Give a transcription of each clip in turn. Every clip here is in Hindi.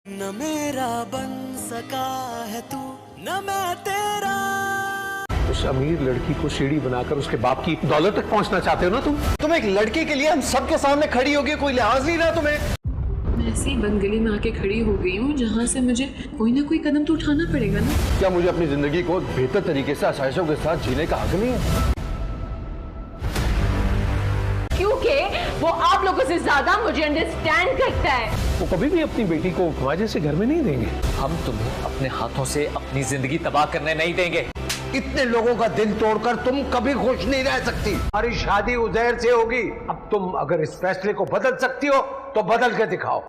न मेरा बन सका है तू, न मैं तेरा। उस अमीर लड़की को सीढ़ी बनाकर उसके बाप की दौलत तक पहुंचना चाहते हो ना तुम एक लड़की के लिए हम सबके सामने खड़ी होगी, कोई लिहाज नहीं रहा तुम्हें। मैं ऐसी बंदगली में आके खड़ी हो गई हूँ जहाँ से मुझे कोई ना कोई कदम तो उठाना पड़ेगा ना। क्या मुझे अपनी जिंदगी को बेहतर तरीके से आसाइशों के साथ जीने का हक नहीं है? क्योंकि वो आप लोगों से ज्यादा मुझे अंडरस्टैंड करता है। वो कभी भी अपनी बेटी को हमारे से घर में नहीं देंगे। हम तुम्हें अपने हाथों से अपनी जिंदगी तबाह करने नहीं देंगे। इतने लोगों का दिल तोड़कर तुम कभी खुश नहीं रह सकती। हमारी शादी उज़ैर से होगी। अब तुम अगर इस फैसले को बदल सकती हो तो बदल के दिखाओ।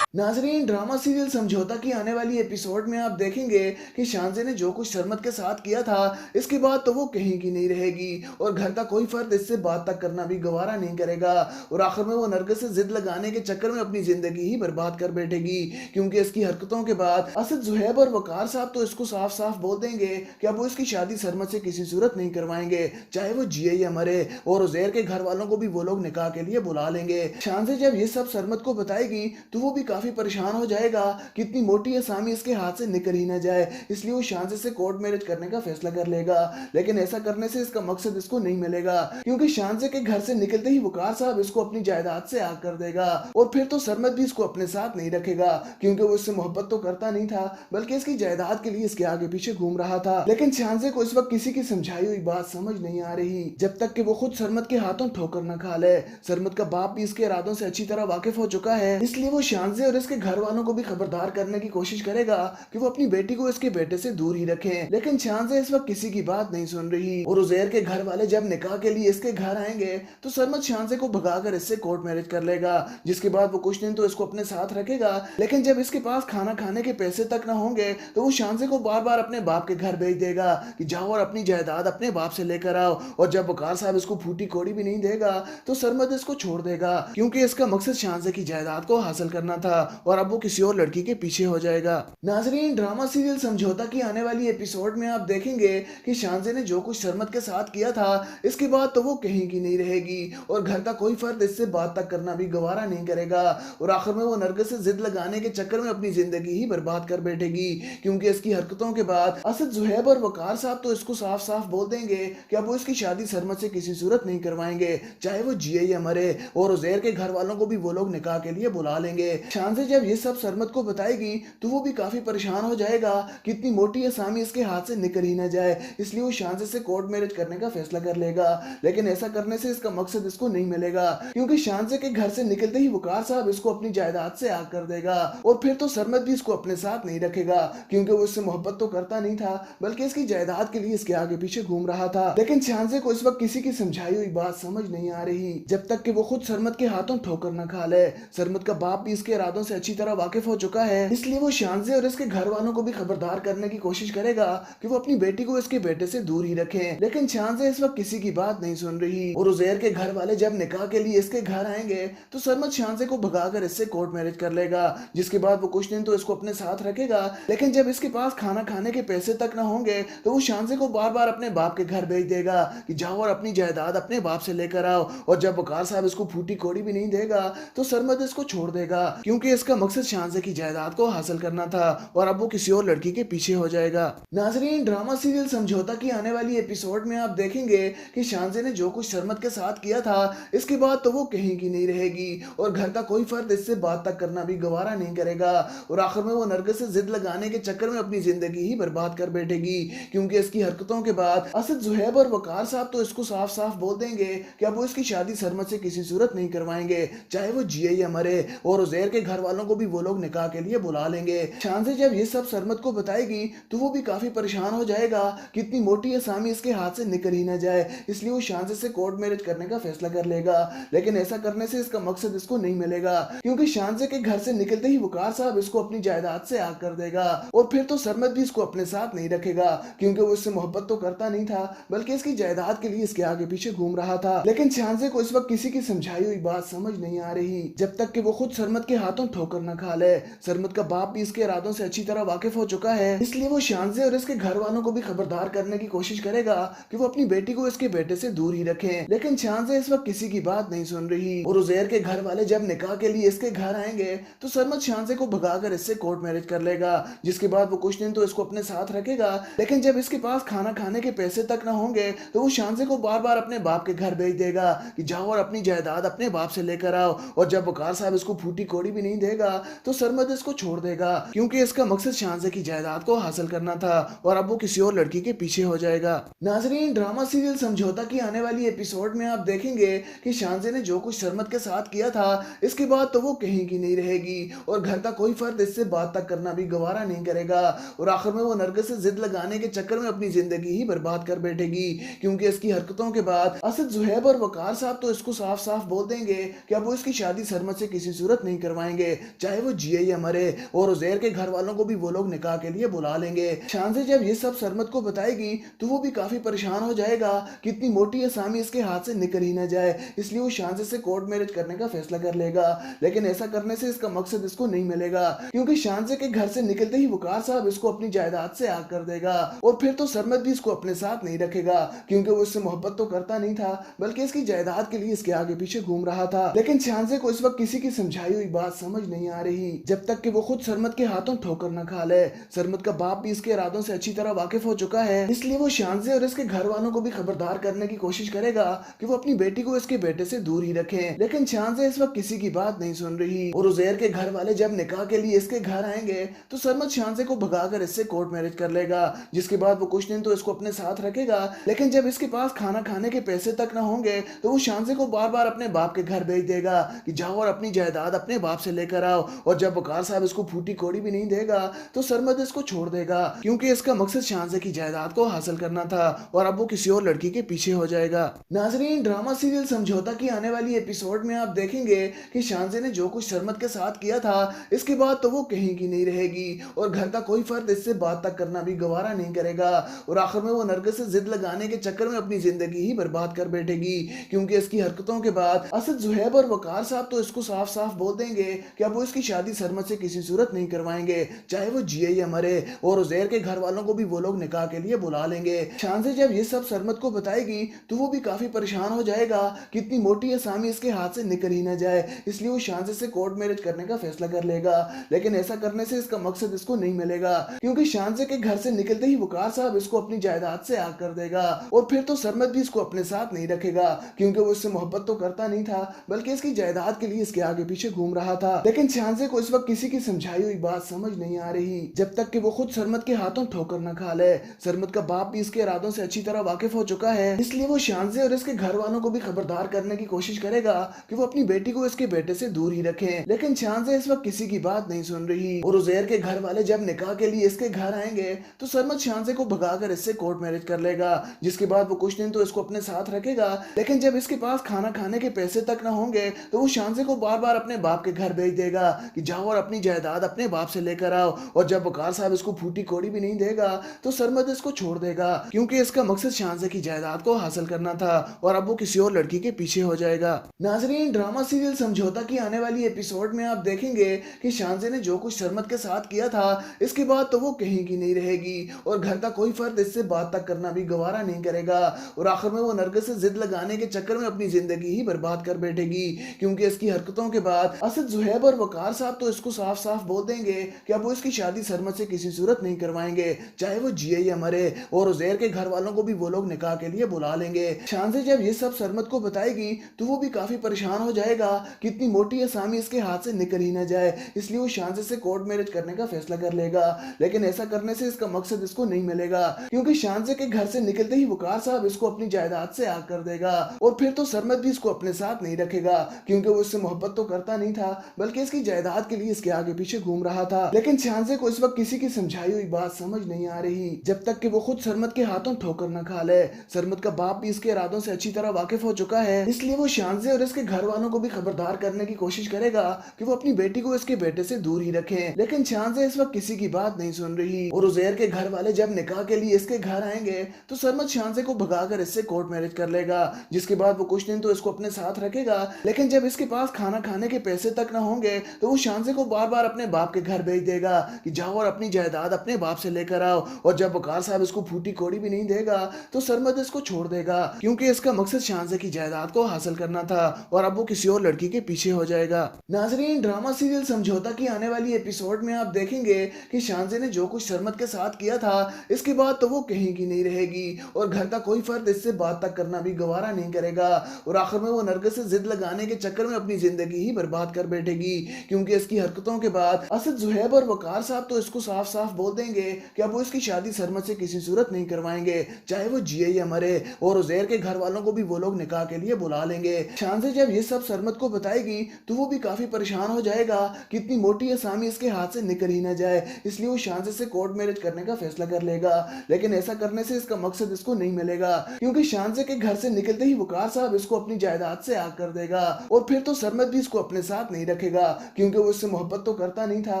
नाजरीन, ड्रामा सीरियल समझौता की आने वाली एपिसोड में आप देखेंगे कि शानजे ने जो कुछ सरमत के साथ किया था, इसके बाद तो वो कहीं की नहीं रहेगी और घर का कोई फर्द इससे बात तक करना भी गवारा नहीं करेगा और आखिर में वो नरगिस से जिद लगाने के चक्कर में अपनी जिंदगी ही बर्बाद कर बैठेगी। क्योंकि इसकी हरकतों के बाद असद, जुहैब और वकार साहब तो इसको साफ साफ बोल देंगे कि अब वो इसकी शादी सरमत से किसी सूरत नहीं करवाएंगे, चाहे वो जिए या मरे। और उज़ैर के घर वालों को भी वो लोग निकाह के लिए बुला लेंगे। शानजे जब ये सब सरमत को बताएगी तो वो भी काफी परेशान हो जाएगा कि इतनी मोटी असामी इसके हाथ से निकल ही ना जाए, इसलिए वो शानजे से कोर्ट मैरिज करने का फैसला कर लेगा। लेकिन ऐसा करने से इसका मकसद इसको नहीं मिलेगा, क्योंकि शानजे के घर से निकलते ही वकार साहब इसको अपनी जायदाद से आग कर देगा और फिर तो सरमत भी इसको अपने साथ नहीं रखेगा, क्योंकि वो इससे मोहब्बत तो करता नहीं था बल्कि इसकी जायदाद के लिए इसके आगे पीछे घूम रहा था। लेकिन शानजे को इस वक्त किसी की समझाई हुई बात समझ नहीं आ रही, जब तक कि वो खुद सरमत के हाथों ठोकर न खा ले। सरमत का बाप भी इसके इरादों से अच्छी तरह वाकिफ हो चुका है, इसलिए वो शानजे और इसके घर वालों को भी खबरदार करने की कोशिश करेगा कि वो अपनी बेटी को इसके बेटे से दूर ही रखें। लेकिन शानजे इस वक्त किसी की बात नहीं सुन रही और उज़ैर के घर वाले जब निकाह के लिए इसके घर आएंगे तो सरमत शानजे को भगाकर इससे कोर्ट मैरिज कर लेगा, जिसके बाद वो कुछ दिन तो इसको अपने साथ रखेगा। लेकिन जब इसके पास खाना खाने के पैसे तक ना होंगे तो वो शानजे को बार बार अपने बाप के घर भेज देगा कि जाओ और अपनी जायदाद अपने बाप से लेकर आओ। और जब वकार साहब इसको फूटी कोड़ी भी नहीं देगा तो सरमत इसको छोड़ देगा, क्योंकि इसका मकसद शानजे की जायदाद को हासिल करना था और अब वो किसी और लड़की के पीछे हो जाएगा। नाजरीन, ड्रामा सीरियल समझौता की आने वाली एपिसोड में आप देखेंगे कि शानजे ने जो कुछ सरमत के साथ किया था, इसके बाद तो वो कहीं की नहीं रहेगी और घर का कोई फर्द इससे बात तक करना भी गवारा नहीं करेगा और आखिर में वो नरगिस से जिद लगाने के चक्कर में अपनी जिंदगी ही बर्बाद कर बैठेगी। क्योंकि इसकी हरकतों के बाद असद, जुहैब और वकार साहब तो इसको साफ साफ बोल देंगे कि अब वो इसकी शादी सरमत से किसी सूरत नहीं करवाएंगे, चाहे वो जिए या मरे। और उज़ैर के घर वालों को भी वो लोग निकाह के लिए बुला लेंगे। शानजे जब ये सब सरमत को बताएगी तो वो भी काफी परेशान हो जाएगा कि इतनी मोटी असामी इसके हाथ से निकल ही ना जाए, इसलिए वो शानजे से कोर्ट मैरिज करने का फैसला कर लेगा। लेकिन ऐसा करने से इसका मकसद इसको नहीं मिलेगा, क्योंकि शानजे के घर से निकलते ही वकार साहब इसको अपनी जायदाद से आग कर देगा और फिर तो सरमत भी इसको अपने साथ नहीं रखेगा, क्योंकि वो इससे मोहब्बत तो करता नहीं था बल्कि इसकी जायदाद के लिए इसके आगे पीछे घूम रहा था। लेकिन शानजे को इस वक्त किसी की समझाई हुई बात समझ नहीं आ रही, जब तक कि वो खुद सरमत के हाथों ठोकर न खा ले। सरमत का बाप भी इसके इरादों से अच्छी तरह वाकिफ हो चुका है, इसलिए वो शानजे और इसके घर वालों को भी खबरदार करने की कोशिश करेगा कि वो अपनी बेटी को इसके बेटे से दूर ही रखें। लेकिन शानजे इस वक्त किसी की बात नहीं सुन रही और उज़ैर के घर वाले जब निकाह के लिए इसके घर आएंगे तो सरमत शानजे को भगाकर इससे कोर्ट मैरिज कर लेगा, जिसके बाद वो कुछ दिन तो इसको अपने साथ रखेगा। लेकिन जब इसके पास खाना खाने के पैसे तक ना होंगे तो वो शानजे को बार बार अपने बाप के घर भेज देगा कि जाओ और अपनी जायदाद अपने बाप से लेकर आओ। और जब वकार साहब इसको फूटी कोड़ी भी नहीं देगा तो सरमत इसको छोड़ देगा, क्योंकि इसका मकसद शानजे की जायदाद को हासिल करना था और अब वो किसी और लड़की के पीछे हो जाएगा। नाजरीन, ड्रामा सीरियल समझौता की आने वाली एपिसोड में आप देखेंगे कि शानजे ने जो कुछ सरमत के साथ किया था, इसके बाद तो वो कहीं की नहीं रहेगी और घर का कोई फर्द इससे बात तक करना भी गवारा नहीं करेगा और आखिर में वो नरगिस से जिद लगाने के चक्कर में अपनी जिंदगी ही बर्बाद कर बैठेगी। क्योंकि इसकी हरकतों के बाद असद, जुहैब और वकार साहब तो इसको साफ साफ बोल देंगे कि अब वो इसकी शादी सरमत से किसी सूरत नहीं करवाएंगे, चाहे वो जिए या मरे। और उज़ैर के घर वालों को भी वो लोग निकाह के लिए बुला लेंगे। शानजे जब ये सब सरमत को बताएगी तो वो भी काफी परेशान हो जाएगा कि इतनी मोटी असामी इसके हाथ से निकल ही ना जाए, इसलिए वो शानजे से कोर्ट मैरिज करने का फैसला कर लेगा। लेकिन ऐसा करने से इसका मकसद इसको नहीं मिलेगा, क्योंकि शानजे के घर से निकलते ही वकार साहब इसको अपनी जायदाद से आग कर देगा और फिर तो सरमत भी इसको अपने साथ नहीं रखेगा, क्योंकि वो इससे मोहब्बत तो करता नहीं था बल्कि इसकी जायदाद के लिए इसके आगे पीछे घूम रहा था। लेकिन शानजे को इस वक्त किसी की समझाई हुई बात समझ नहीं आ रही, जब तक कि वो खुद सरमत के हाथों हाथों ठोकर न खा ले। सरमत का बाप भी इसके इरादों से अच्छी तरह वाकिफ हो चुका है, इसलिए वो शानजे और इसके घर वालों को भी खबरदार करने की कोशिश करेगा कि वो अपनी बेटी को इसके बेटे से दूर ही रखें। लेकिन शानजे इस वक्त किसी की बात नहीं सुन रही और उजैर के घर वाले जब निकाह के लिए इसके घर आएंगे तो सरमत शानजे को भगाकर इससे कोर्ट मैरिज कर लेगा, जिसके बाद वो कुछ दिन तो इसको अपने साथ रखेगा। लेकिन जब इसके पास खाना खाने के पैसे तक न होंगे तो वो शानजे को बार बार अपने बाप के घर भेज देगा कि जाओ और अपनी जायदाद अपने बाप से लेकर आओ। और जब वकार साहब इसको फूटी कोड़ी भी नहीं देगा तो सरमत इसको छोड़ देगा, क्योंकि इसका मकसद शानजे की जायदाद को हासिल करना था और अब वो किसी और लड़की के पीछे हो जाएगा। नाजरीन, ड्रामा सीरियल समझौता की आने वाली एपिसोड में आप देखेंगे कि शानजे ने जो कुछ सरमत के साथ किया था इसके बाद तो वो कहीं की नहीं रहेगी और घर का कोई फर्द इससे बात तक करना भी गवारा नहीं करेगा और आखिर में वो नरगिस से जिद लगाने के चक्कर में अपनी जिंदगी ही बर्बाद कर बैठेगी, क्योंकि इसकी हरकतों के बाद असद, जुहैब और वकार साहब तो इसको साफ साफ बोल देंगे कि अब वो इसकी शादी सरमत से किसी सूरत नहीं करवाएंगे, चाहे वो जिए या मरे। और उजैर के घर वालों को भी वो लोग निकाह के लिए बुला लेंगे। शानजे जब ये सब सरमत को बताएगी तो वो भी काफी परेशान हो जाएगा कि इतनी मोटी असामी इसके हाथ से निकल ही ना जाए, इसलिए वो शानजे से कोर्ट मैरिज करने का फैसला कर लेगा। लेकिन ऐसा करने से इसका मकसद इसको नहीं मिलेगा, क्योंकि शानजे के घर से निकलते ही वकार साहब इसको अपनी जायदाद से आग कर देगा और फिर तो सरमत भी इसको अपने साथ नहीं रखेगा, क्योंकि वो इससे मोहब्बत तो करता नहीं था बल्कि इसकी जायदाद के लिए इसके आगे पीछे घूम रहा था। लेकिन शानजे को इस वक्त किसी की समझाई हुई बात समझ नहीं आ रही जब तक कि वो खुद सरमत के हाथों ठोकर न खा ले। सरमत का बाप भी इसके इरादों से अच्छी तरह वाकिफ हो चुका है, इसलिए वो शानजे और इसके घर वालों को भी खबरदार करने की कोशिश करेगा कि वो अपनी बेटी को इसके बेटे से दूर ही रखें। लेकिन शानजे इस वक्त किसी की बात नहीं सुन रही और उजैर के घर वाले जब निकाह के लिए इसके घर आएंगे तो सरमत शानजे को भगाकर इससे कोर्ट मैरिज कर लेगा, जिसके बाद वो कुछ दिन तो इसको अपने साथ रखेगा। लेकिन जब इसके पास खाना खाने के पैसे तक न होंगे तो वो शानजे को बार बार अपने बाप के घर भेज देगा कि जाओ और अपनी जायदाद अपने बाप से लेकर आओ। और जब वकार साहब इसको फूटी कोड़ी भी नहीं देगा तो सरमत इसको छोड़ देगा, क्योंकि इसका मकसद शानजे की जायदाद को हासिल करना था और अब वो किसी और लड़की के पीछे हो जाएगा। नाजरीन, ड्रामा सीरियल समझौता की आने वाली एपिसोड में आप देखेंगे कि शानजे ने जो कुछ सरमत के साथ किया था इसके बाद तो वो कहीं की नहीं रहेगी और घर का कोई फर्द इससे बात तक करना भी गवारा नहीं करेगा और आखिर में वो नरगिस से जिद लगाने के चक्कर में अपनी जिंदगी ही बर्बाद कर बैठेगी, क्योंकि इसकी हरकतों के बाद असद, जुहैब और वकार साहब तो इसको साफ साफ बोल देंगे कि अब वो इसकी शादी सरमत से किसी सूरत नहीं करवाएंगे, चाहे वो जिए या मरे। और उजैर के घर वालों को भी वो लोग निकाह के लिए बुला लेंगे। शानजे जब ये सब सरमत को बताएगी तो वो भी काफी परेशान हो जाएगा कि इतनी मोटी असामी इसके हाथ से निकल ही ना जाए, इसलिए वो शानजे से कोर्ट मैरिज करने का फैसला कर लेगा। लेकिन ऐसा करने से इसका मकसद इसको नहीं मिलेगा, क्योंकि शानजे के घर से निकलते ही वकार साहब इसको अपनी जायदाद से आग कर देगा और फिर तो सरमत भी इसको अपने साथ नहीं रखेगा, क्योंकि वो इससे मोहब्बत तो करता नहीं था बल्कि इसकी जायदाद के लिए इसके आगे पीछे घूम रहा था। लेकिन शानजे को इस वक्त किसी की समझाई हुई बात समझ नहीं आ रही जब तक कि वो खुद सरमत के हाथों ठोकर न खा ले। सरमत का बाप भी इसके इरादों से अच्छी तरह वाकिफ हो चुका है, इसलिए वो शानजे और इसके घर वालों को भी खबरदार करने की कोशिश करेगा कि वो अपनी बेटी को इसके बेटे से दूर ही रखें। लेकिन शानजे इस वक्त किसी की बात नहीं सुन रही और उजैर के घर वाले जब निकाह के लिए इसके घर आएंगे तो सरमत शानजे को भगाकर इससे कोर्ट मैरिज कर लेगा, जिसके बाद वो कुछ दिन तो इसको अपने साथ रखेगा। लेकिन जब इसके पास खाना खाने के पैसे तक न होंगे तो वो शानजे को बार बार अपने बाप के घर भेज देगा कि जाओ और अपनी जायदाद अपने बाप से लेकर आओ। और जब वकार साहब इसको फूटी कोड़ी भी नहीं देगा तो सरमत इसको छोड़ देगा, क्योंकि इसका मकसद शानजे की जायदाद को हासिल करना था और अब वो किसी और लड़की के पीछे हो जाएगा। नाजरीन, ड्रामा सीरियल समझौता की आने वाली एपिसोड में आप देखेंगे कि शानजे ने जो कुछ सरमत के साथ किया था इसके बाद तो वो कहीं की नहीं रहेगी और घर का कोई फर्द इससे बात तक करना भी गवारा नहीं करेगा और आखिर में वो नरगिस से जिद लगाने के चक्कर में अपनी जिंदगी ही बर्बाद कर बैठेगी, क्योंकि इसकी हरकतों के बाद असद, जुहैब और वकार साहब तो इसको साफ साफ बोल देंगे कि अब वो इसकी शादी सरमत से किसी सूरत नहीं करवाएंगे, चाहे वो जिए या मरे। और उजैर के घर वालों को भी वो लोग निकाह के लिए बुला लेंगे। शानजे जब ये सब सरमत को बताएगी तो वो भी काफी परेशान हो जाएगा कि इतनी मोटी असामी इसके हाथ से निकल ही ना जाए, इसलिए वो शानजे से कोर्ट मैरिज करने का फैसला कर लेगा। लेकिन ऐसा करने से इसका मकसद इसको नहीं मिलेगा, क्योंकि शानजे के घर से निकलते ही वकार साहब इसको अपनी जायदाद से आग कर देगा और फिर तो सरमत भी इसको अपने साथ नहीं रखेगा, क्योंकि वो इससे मोहब्बत तो करता नहीं था बल्कि इसकी जायदाद के लिए इसके आगे पीछे घूम रहा था। लेकिन शानजे को इस वक्त किसी की समझाई हुई बात समझ नहीं आ रही जब तक कि वो खुद सरमत के हाथों ठोकर न खा ले। सरमत का बाप भी इसके इरादों से अच्छी तरह वाकिफ हो चुका है, इसलिए वो शानजे और इसके घर वालों को भी खबरदार करने की कोशिश करेगा कि वो अपनी बेटी को इसके बेटे से दूर ही रखें। लेकिन शानजे इस वक्त किसी की बात नहीं सुन रही और उजैर के घर वाले जब निकाह के लिए इसके घर आएंगे तो सरमत शानजे को भगाकर इससे कोर्ट मैरिज कर लेगा, जिसके बाद वो कुछ दिन तो इसको अपने साथ रखेगा। लेकिन जब इसके पास खाना खाने के पैसे तक न होंगे तो वो शांजे को बार बार अपने बाप के घर भेज देगा कि जाओ और अपनी जायदाद अपने बाप से लेकर आओ। और जब वकार साहब इसको फूटी कोड़ी भी नहीं देगा तो सरमद इसको छोड़ देगा, क्योंकि इसका मकसद शांजे की जायदाद को हासिल करना था और अब वो किसी और लड़की के पीछे हो जाएगा। नाजरीन, ड्रामा सीरियल समझौता की आने वाली एपिसोड में आप देखेंगे कि शांजे ने जो कुछ सरमद के साथ किया था इसके बाद तो वो कहीं की नहीं रहेगी और घर का कोई फर्द इससे बात तक करना भी गवारा नहीं करेगा और आखिर में वो नरगिस से जिद लगाने के चक्कर में अपनी जिंदगी ही बर्बाद कर बैठेगी, क्योंकि इसकी हरकतों के बाद असद, जुहैब और वकार साहब तो इसको साफ साफ बोल देंगे कि अब वो इसकी शादी सरमद से किसी सूरत नहीं करवाएंगे, चाहे वो जिए या मरे। और उजैर के घर वालों को भी वो लोग निकाह के लिए बुला लेंगे। शांजे जब ये सब सरमद को बताएगी तो वो भी काफी परेशान हो जाएगा कि इतनी मोटी असामी इसके हाथ से निकल ही ना जाए, इसलिए वो शांजे से कोर्ट मैरिज करने का फैसला कर लेगा। लेकिन ऐसा करने से इसका मकसद इसको नहीं मिलेगा, क्योंकि शांजे के घर से निकलते ही वकार साहब इसको अपनी जायदाद से आग कर देगा और फिर तो सरमद भी इसको अपने साथ नहीं रखेगा, क्योंकि वो इससे मोहब्बत तो करता नहीं था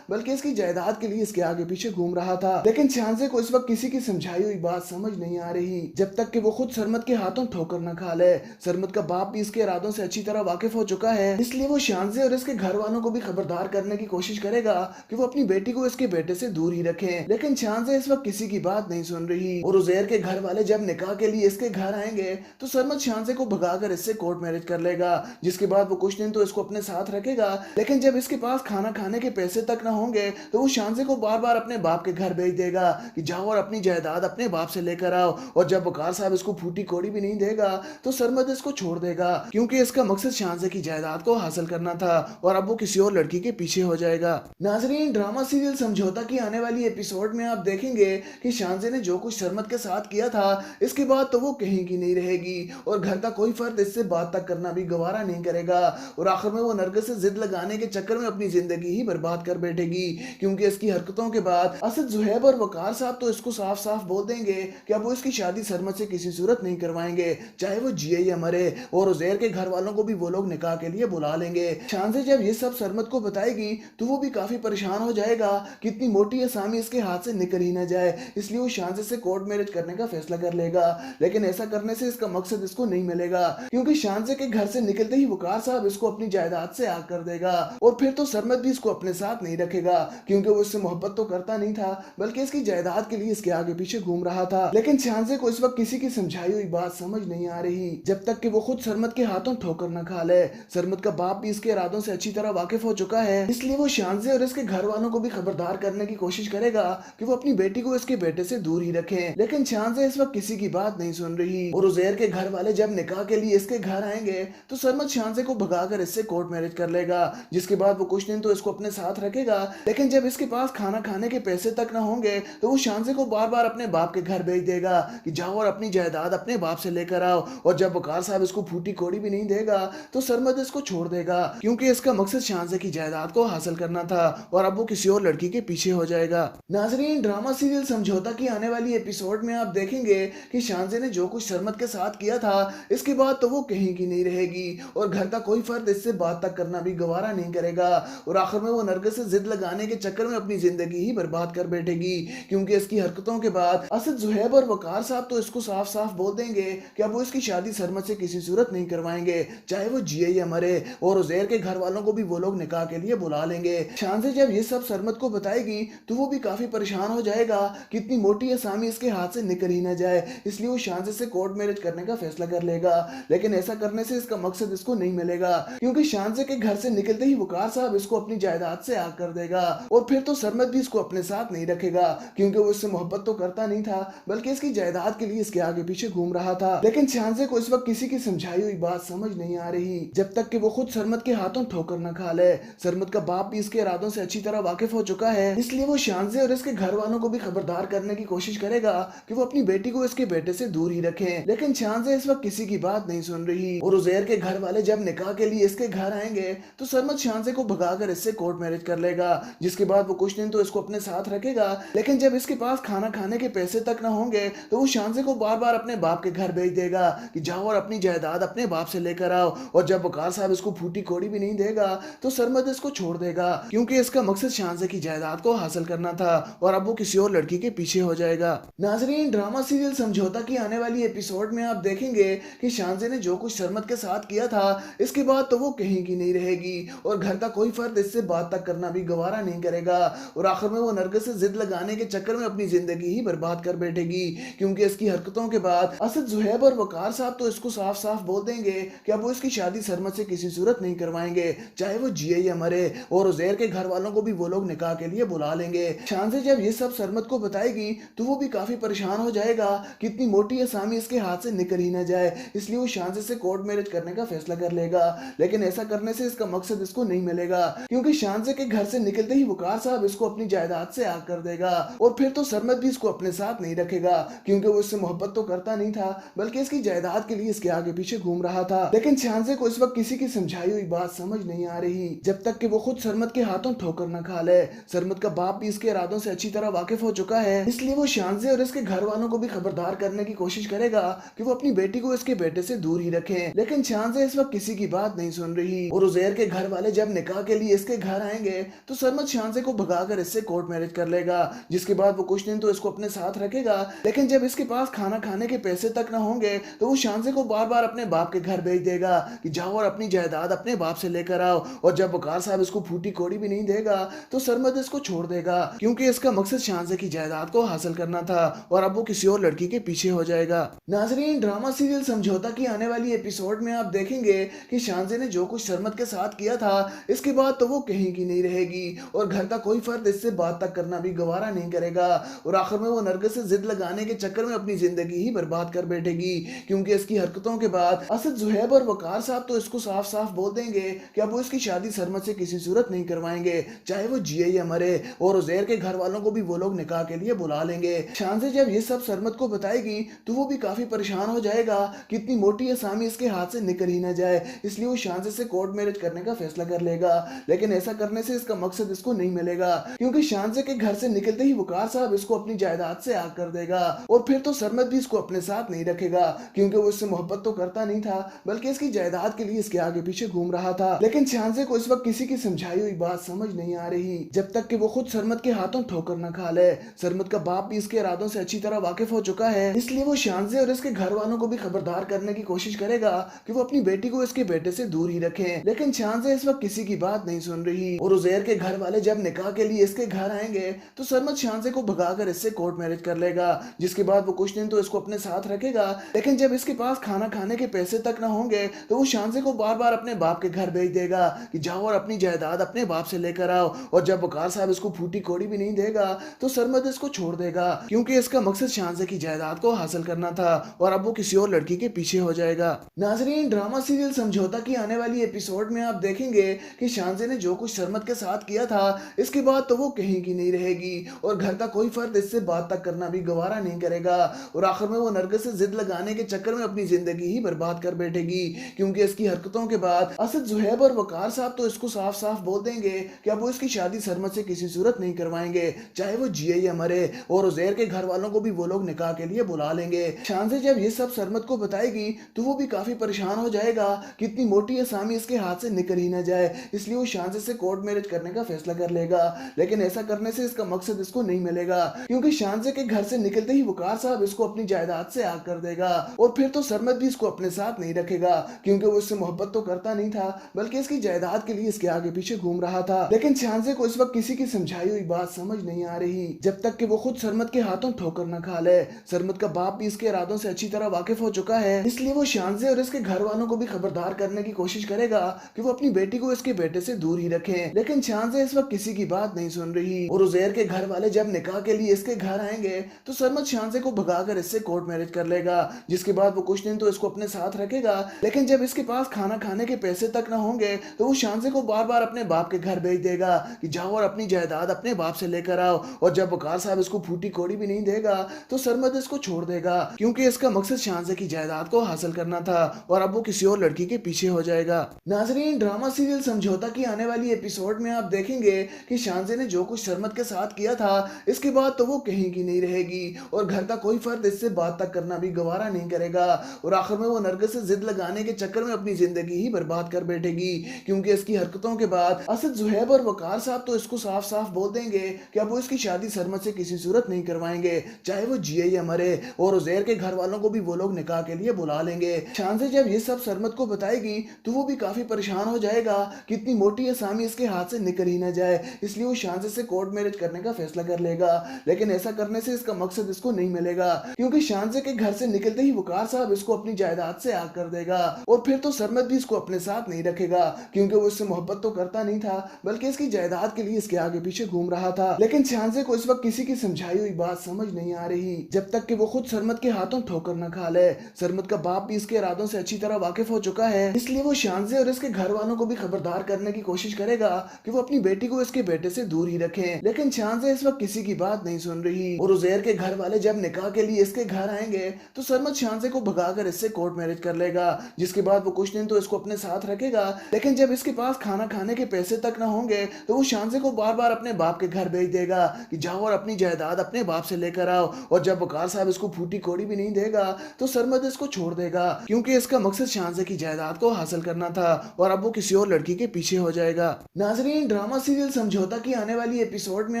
बल्कि इसकी जायदाद के लिए इसके आगे पीछे घूम रहा था। लेकिन शांजे को इस वक्त किसी की समझाई हुई बात समझ नहीं आ रही जब तक कि वो खुद सरमद के हाथों ठोकर न खा ले। सरमद का बाप भी इसके इरादों से अच्छी तरह वाकिफ हो चुका है, इसलिए वो शांजे और इसके घर वालों को भी खबरदार करने की कोशिश करेगा कि वो अपनी बेटी को इसके बेटे से दूर ही रखें। लेकिन शांजे इस वक्त किसी की बात नहीं सुन रही और उजैर के घर वाले जब निकाह के लिए इसके घर आएंगे तो सरमद शांजे को भगाकर इससे कोर्ट मैरिज कर लेगा, जिसके बाद वो कुछ दिन तो इसको अपने साथ रखेगा। लेकिन जब इसके पास खाना खाने के पैसे तक न होंगे तो वो शांजे को बार बार अपने बाप के घर भेज देगा कि जाओ और अपनी जायदाद अपने बाप से लेकर आओ। और जब वकार साहब इसको फूटी कोड़ी भी नहीं देगा तो सरमद इसको छोड़ देगा, क्योंकि इसका मकसद शांजे की जायदाद को हासिल करना था और अब वो किसी और लड़की के पीछे हो जाएगा। नाजरीन, ड्रामा सीरियल समझौता की आने वाली एपिसोड में आप देखेंगे कि शांजे ने जो कुछ सरमद के साथ किया था इसके बाद तो वो कहीं की नहीं रहेगी और घर का कोई फर्द इससे बात तक करना भी गवारा नहीं करेगा और आखिर में वो नरगिस से जिद लगाने के चक्कर में अपनी जिंदगी ही बर्बाद कर बैठेगी, क्योंकि इसकी हरकतों के बाद असद, जुहैब और वकार साहब तो इसको साफ साफ बोल देंगे कि अब वो इसकी शादी सरमद से किसी सूरत नहीं करवाएंगे, चाहे वो जिए या मरे। और उजैर के घर वालों को भी वो लोग निकाह के लिए बुला लेंगे। शांजे जब ये सब सरमद को बताएगी तो वो भी काफी परेशान हो जाएगा कि इतनी मोटी असामी इसके हाथ से निकल ही ना जाए, इसलिए वो शांजे से कोर्ट मैरिज करने का फैसला कर लेगा। लेकिन ऐसा करने से इसका मकसद इसको नहीं मिलेगा, क्योंकि शांजे के घर से निकलते ही वकार साहब इसको अपनी जायदाद से आग कर देगा और फिर तो सरमद भी इसको अपने साथ नहीं रखेगा, क्योंकि वो इससे मोहब्बत तो करता नहीं था बल्कि इसकी जायदाद के लिए इसके आगे पीछे घूम रहा था। लेकिन शांजे को इस वक्त किसी की समझाई हुई बात समझ नहीं आ रही जब तक कि वो खुद सरमद के हाथों ठोकर न खा ले। सरमद का बाप भी इसके इरादों से अच्छी तरह वाकिफ हो चुका है, इसलिए वो शांजे और इसके घर वालों को भी खबरदार करने की कोशिश करेगा कि वो अपनी बेटी को इसके बेटे से दूर ही रखें। लेकिन शांजे इस वक्त किसी की बात नहीं सुन रही और उजैर के घर वाले जब निकाह के लिए इसके घर आएंगे तो सरमद शांजे को भगाकर इससे कोर्ट मैरिज कर लेगा, जिसके बाद वो कुछ दिन तो इसको अपने साथ रखेगा। लेकिन जब इसके पास खाना खाने के पैसे तक न होंगे तो वो शांजे को बार बार अपने बाप के घर भेज देगा कि जाओ और अपनी जायदाद अपने बाप से लेकर आओ। और जब वकार साहब इसको फूटी कोड़ी भी नहीं देगा तो सरमद इसको छोड़ देगा, क्योंकि इसका मकसद शांजे की जायदाद को हासिल करना था और अब वो किसी और लड़की के पीछे हो जाएगा। नाजरीन, ड्रामा सीरियल समझौता की आने वाली एपिसोड में आप देखेंगे कि शांजे ने जो कुछ सरमद के साथ किया था इसके बाद तो वो कहीं की नहीं रहेगी और घर का कोई फर्द इससे बात तक करना भी गवारा नहीं करेगा और आखिर में वो नरगिस से जिद लगाने के चक्कर में अपनी जिंदगी ही बर्बाद कर बैठेगी, क्योंकि इसकी हरकतों के बाद असद, जुहैब और वकार साहब तो इसको साफ साफ बोल देंगे कि अब वो इसकी शादी सरमद से किसी सूरत नहीं करवाएंगे, चाहे वो जिए या मरे। और उजैर के घर वालों को भी वो लोग निकाह के लिए बुला लेंगे। शांजे जब ये सब सरमद को बताएगी तो वो भी काफी परेशान हो जाएगा कि इतनी मोटी असामी इसके हाथ से निकल ही ना जाए, इसलिए वो शांजे से कोर्ट मैरिज करने का फैसला कर लेगा। लेकिन ऐसा करने से इसका मकसद इसको नहीं मिलेगा, क्योंकि शांजे के घर से निकलते ही वकार साहब इसको अपनी जायदाद से आग कर देगा और फिर तो सरमद भी इसको अपने साथ नहीं रखेगा, क्योंकि वो इससे मोहब्बत तो करता नहीं था बल्कि इसकी जायदाद के लिए इसके आगे पीछे घूम रहा था। लेकिन शांजे को इस वक्त किसी की समझाई हुई बात समझ नहीं आ रही जब तक कि वो खुद सरमद के हाथों ठोकर न खा ले। सरमद का बाप भी इसके इरादों से अच्छी तरह वाकिफ हो चुका है, इसलिए वो शांजे और इसके घर वालों को भी खबरदार करने की कोशिश करेगा कि वो अपनी बेटी को इसके बेटे से दूर ही रखें। लेकिन शांजे इस वक्त किसी की बात नहीं सुन रही और उजैर के घर वाले जब निकाह के लिए इसके घर आएंगे तो सरमद शांजे को भगाकर इससे कोर्ट मैरिज कर लेगा, जिसके बाद वो कुछ दिन तो इसको अपने साथ रखेगा। लेकिन जब इसके पास खाना खाने के पैसे तक न होंगे तो वो शांजे को बार बार अपने बाप के घर भेज देगा कि जाओ और अपनी जायदाद अपने बाप से लेकर आओ। और जब वकार साहब इसको फूटी कोड़ी भी नहीं देगा तो सरमद इसको छोड़ देगा, क्योंकि इसका मकसद शांजे की जायदाद को हासिल करना था और अब वो किसी और लड़की के पीछे हो जाएगा। नाजरीन, ड्रामा सीरियल समझौता की आने वाली एपिसोड में आप देखेंगे कि शांजे ने जो कुछ सरमद के साथ किया था इसके बाद तो वो कहीं की नहीं रहेगी और घर का कोई फर्द इससे बात तक करना भी गवारा नहीं करेगा और आखिर में वो नरगिस से जिद लगाने के चक्कर में अपनी जिंदगी ही बर्बाद कर बैठेगी, क्योंकि इसकी हरकतों के बाद असद, जुहैब और वकार साहब तो इसको साफ साफ बोल देंगे कि अब वो इसकी शादी सरमद से किसी सूरत नहीं करवाएंगे, चाहे वो जिए या मरे, और उज़ैर के घर वालों को भी वो लोग निकाह के लिए बुला लेंगे। शानज़े जब ये सब सरमद को बताएगी तो वो भी काफी परेशान हो जाएगा कि इतनी मोटी असामी इसके हाथ से निकल ही ना जाए, इसलिए वो शानज़े से कोर्ट मैरिज करने का फैसला कर लेगा। लेकिन ऐसा करने से इसका मकसद इसको नहीं मिलेगा, क्योंकि शानज़े के घर से निकलते ही वकार साहब इसको अपनी जायदाद से आग कर देगा और फिर तो सरमद भी इसको अपने साथ नहीं रखेगा, क्योंकि वो इससे मोहब्बत तो करता नहीं था बल्कि इसकी जायदाद के लिए इसके आगे पीछे घूम रहा था। लेकिन शानज़े को इस वक्त किसी की समझाई हुई बात समझ नहीं आ रही, जब तक कि वो खुद सरमद के हाथों ठोकर न खा ले। सरमद का बाप भी इसके इरादों से अच्छी तरह वाकिफ हो चुका है, इसलिए वो शानज़े और इसके घर वालों को भी खबरदार करने की कोशिश करेगा कि वो अपनी बेटी को इसके बेटे से दूर ही रखें। लेकिन शानज़े इस वक्त किसी की बात नहीं सुन रही और उज़ैर के घर वाले जब निकाह के लिए इसके घर आएंगे तो सरमद शानज़े को भगाकर इससे कोर्ट मैरिज कर लेगा, जिसके बाद वो कुछ दिन तो इसको अपने साथ रखेगा। लेकिन जब इसके पास खाना खाने के पैसे तक न होंगे तो वो शानज़े को बार बार अपने बाप के घर भेज देगा कि जाओ और अपनी जायदाद अपने बाप से लेकर आओ, और जब वकार साहब इसको फूटी कोड़ी भी नहीं देगा तो सरमद इसको छोड़ देगा, क्योंकि इसका मकसद शानज़े की जायदाद को हासिल करना था और अब वो किसी और लड़की के पीछे हो जाएगा। नाज़रीन, ड्रामा सीरियल समझौता की आने वाली एपिसोड में आप देखेंगे कि शानज़े ने जो कुछ सरमद के साथ किया था इसके बाद तो वो कहीं की नहीं रहेगी और घर का कोई फर्द इससे बात तक करना भी गवारा नहीं करेगा और आखिर में वो नरगिस से जिद लगाने के चक्कर में अपनी जिंदगी ही बर्बाद कर बैठेगी, क्योंकि इसकी हरकतों के बाद असद, जुहैब और वकार साहब तो इसको साफ साफ बोल देंगे कि अब वो इसकी शादी सरमद से किसी सूरत नहीं करवाएंगे, चाहे वो जिए या मरे, और उज़ैर के घर वालों को भी वो लोग निकाह के लिए बुला लेंगे। शानज़े जब ये सब सरमद को बताएगी तो वो भी काफी परेशान हो जाएगा कि इतनी मोटी असामी इसके हाथ से निकल ही ना जाए, इसलिए वो शानज़े से कोर्ट मैरिज करने का फैसला कर लेगा। लेकिन ऐसा करने से इसका मकसद इसको नहीं मिलेगा, क्योंकि शानज़े के घर से निकलते ही वकार साहब इसको अपनी जायदाद से आग कर देगा और फिर तो सरमद भी इसको अपने साथ नहीं रखेगा, क्योंकि वो इससे मोहब्बत तो करता नहीं था बल्कि इसकी जायदाद के लिए इसके आगे पीछे घूम रहा था। लेकिन शानज़े को इस वक्त किसी की समझाई हुई बात समझ नहीं आ रही, जब तक कि वो खुद सरमद के हाथों ठोकर न खा ले। सरमद का बाप भी इसके इरादों से अच्छी तरह वाकिफ हो चुका है, इसलिए वो शानज़े और इसके घर वालों को भी खबरदार करने की कोशिश करेगा कि वो अपनी बेटी को इसके बेटे से दूर ही रखें। लेकिन शानज़े इस वक्त किसी की बात नहीं सुन रही और उज़ैर के घर वाले जब निकाह के लिए इसके घर आएंगे तो सरमद शानज़े को भगाकर इससे कोर्ट मैरिज कर लेगा, जिसके बाद वो कुछ दिन तो इसको अपने साथ रखेगा। लेकिन जब इसके पास खाना खाने के पैसे तक न होंगे तो वो शानज़े को बार बार अपने बाप के घर भेज देगा कि जाओ और अपनी जायदाद अपने बाप से लेकर आओ, और जब वकार साहब इसको फूटी कोड़ी भी नहीं देगा तो सरमद इसको छोड़ देगा, क्योंकि इसका मकसद शानज़े की जायदाद को हासिल करना था और अब वो किसी और लड़की के पीछे हो जाएगा। नाज़रीन, ड्रामा सीरियल समझौता की आने वाली एपिसोड में आप देखेंगे कि शानज़े ने जो कुछ सरमद के साथ किया था इसके बाद तो वो कहीं की नहीं रहेगी और घर का कोई फर्द इससे बात तक करना भी गवारा नहीं करेगा और आखिर में वो नरगिस से जिद लगाने के चक्कर में अपनी जिंदगी ही बर्बाद कर बैठेगी, क्योंकि इसकी हरकतों के बाद असद, जुहैब और वकार साहब तो इसको साफ साफ बोल देंगे कि अब वो इसकी शादी सरमद से किसी सूरत नहीं करवाएंगे, चाहे वो जिए या मरे, और उज़ैर के घर वालों को भी वो लोग निकाह के लिए बुला लेंगे। शानज़े जब ये सब सरमद को बताएगी तो वो भी काफी परेशान हो जाएगा कि इतनी मोटी असामी इसके हाथ से निकल ही ना जाए, इसलिए वो शानज़े से कोर्ट मैरिज करने का फैसला कर लेगा। लेकिन ऐसा करने से इसका मकसद इसको नहीं मिलेगा, क्योंकि शानज़े के घर से निकलते ही वकार साहब इसको अपनी जायदाद से आग कर देगा और फिर तो सरमद भी इसको अपने साथ नहीं रखेगा, क्योंकि वो इससे मोहब्बत तो करता नहीं था बल्कि इसकी जायदाद के लिए इसके आगे पीछे घूम रहा था। लेकिन शानज़े को इस वक्त किसी की समझाई हुई बात समझ नहीं आ रही, जब तक कि वो खुद सरमद के हाथों ठोकर न खा ले। सरमद का बाप भी इसके इरादों से अच्छी तरह वाकिफ हो चुका है, इसलिए वो शानज़े और इसके घर वालों को भी खबरदार करने की कोशिश करेगा कि वो अपनी बेटी को इसके बेटे से दूर ही रखें। लेकिन शानज़े इस वक्त किसी की बात नहीं सुन रही और उज़ैर के घर वाले जब निकाह के लिए इसके घर आएंगे तो सरमद शानज़े को भगाकर इससे कोर्ट मैरिज कर लेगा, जिसके बाद वो कुछ दिन तो इसको अपने साथ रखेगा। लेकिन जब इसके पास खाना खाने के पैसे तक न होंगे तो वो शानज़े को बार बार अपने बाप के घर भेज देगा कि जाओ और अपनी जायदाद अपने बाप से लेकर आओ, और जब वकार साहब इसको फूटी कोड़ी भी नहीं देगा तो सरमद इसको छोड़ देगा, क्योंकि इसका मकसद शानज़े की जायदाद को हासिल करना था और अब वो किसी और लड़की के पीछे हो जाएगा। नाज़रीन, ड्रामा सीरियल समझौता की आने वाली एपिसोड में आप देखेंगे कि शानज़े ने जो कुछ सरमद के साथ किया था इसके बाद तो वो कहीं की नहीं रहेगी और घर का कोई फर्द इससे बात तक करना भी गवारा नहीं करेगा और आखिर में वो नरगिस से जिद लगाने के चक्कर में अपनी जिंदगी ही बर्बाद कर बैठेगी, क्योंकि इसकी हरकतों के बाद असद, जुहैब और वकार साहब तो इसको साफ साफ बोल देंगे कि अब वो इसकी शादी सरमद से किसी सूरत नहीं करवाएंगे, चाहे वो जिए या मरे, और उज़ैर के घर वालों को भी वो लोग निकाह के लिए बुला लेंगे। शानज़े जब ये सब सरमद को बताएगी तो वो भी काफी परेशान हो जाएगा कि इतनी मोटी असामी इसके हाथ से निकल ही ना जाए, इसलिए वो शांजे से कोर्ट मैरिज करने का फैसला कर लेगा। लेकिन ऐसा करने से इसका मकसद इसको नहीं मिलेगा, क्योंकि शांजे के घर से निकलते ही वकार साहब इसको अपनी जायदाद से आग कर देगा। और फिर तो सरमत भी इसको अपने साथ नहीं रखेगा, क्योंकि वो इससे मोहब्बत तो करता नहीं था बल्कि इसकी जायदाद के लिए इसके आगे पीछे घूम रहा था। लेकिन शांजे को इस वक्त किसी की समझाई हुई बात समझ नहीं आ रही, जब तक कि वो खुद सरमत के हाथों ठोकर न खा ले। सरमत का बाप भी इसके इरादों से अच्छी तरह वाकिफ हो चुका है, इसलिए वो शांजे और इसके घर वालों को भी खबरदार करने की कोशिश करेगा कि वो अपनी बेटी को इसके बेटे से दूर ही रखें। लेकिन शांजे इस वक्त किसी की बात नहीं सुन रही, और उजैर के घर वाले जब निकाह के लिए इसके घर आएंगे तो सरमत शांजे को भगाकर इससे कोर्ट मैरिज कर लेगा, जिसके बाद वो कुछ दिन तो इसको अपने साथ रखेगा। लेकिन जब इसके पास खाना खाने के पैसे तक ना होंगे तो वो शांजे को बार बार अपने बाप के घर भेज देगा कि जाओ और अपनी जायदाद अपने बाप से लेकर आओ। और जब वकार साहब इसको फूटी कोड़ी भी नहीं देगा तो सरमत इसको छोड़ देगा, क्योंकि इसका मकसद शांजे की जायदाद को हासिल करना था और अब वो किसी और लड़की के पीछे हो जाएगा। नाजरीन, ड्रामा सीरियल समझौता की आने वाली एपिसोड में